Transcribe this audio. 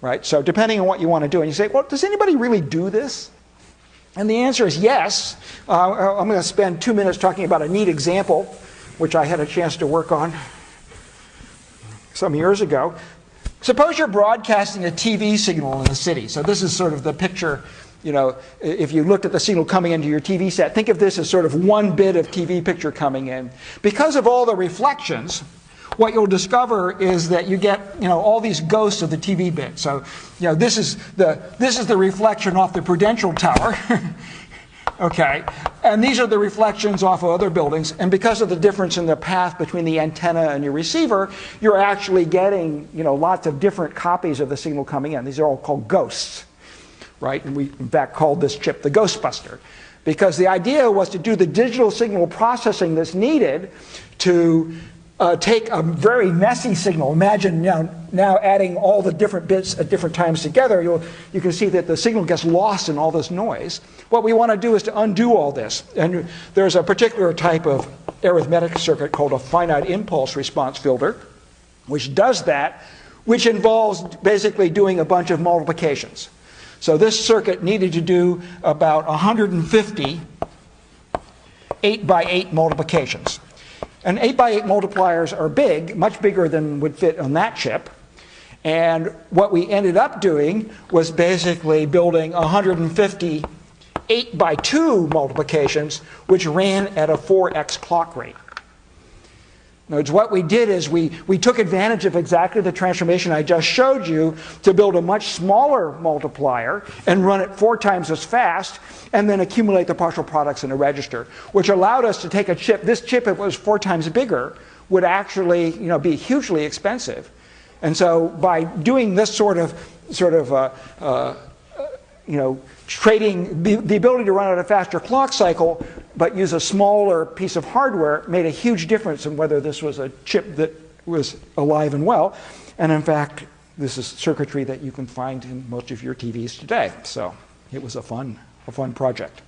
right? So depending on what you want to do. And you say, well, does anybody really do this? And the answer is yes. I'm going to spend 2 minutes talking about a neat example, which I had a chance to work on some years ago. Suppose you're broadcasting a TV signal in the city. So this is sort of the picture, you know, if you looked at the signal coming into your TV set, think of this as sort of one bit of TV picture coming in. Because of all the reflections, what you'll discover is that you get, you know, all these ghosts of the TV bit. So, you know, this is the reflection off the Prudential Tower. Okay, and these are the reflections off of other buildings, and because of the difference in the path between the antenna and your receiver, you're actually getting, you know, lots of different copies of the signal coming in. These are all called ghosts, right? And we, in fact, called this chip the Ghostbuster, because the idea was to do the digital signal processing that's needed to take a very messy signal. Imagine now adding all the different bits at different times together, you can see that the signal gets lost in all this noise. What we want to do is to undo all this. And there's a particular type of arithmetic circuit called a finite impulse response filter, which does that, which involves basically doing a bunch of multiplications. So this circuit needed to do about 150 8x8 multiplications. And 8x8 multipliers are big, much bigger than would fit on that chip. And what we ended up doing was basically building 150 8x2 multiplications, which ran at a 4x clock rate. In other words, what we did is we took advantage of exactly the transformation I just showed you to build a much smaller multiplier and run it 4 times as fast, and then accumulate the partial products in a register, which allowed us to take a chip. This chip, if it was 4 times bigger, would actually, you know, be hugely expensive. And so by doing this sort of you know, trading the ability to run at a faster clock cycle, but use a smaller piece of hardware, made a huge difference in whether this was a chip that was alive and well. And in fact, this is circuitry that you can find in most of your TVs today. So it was a fun project.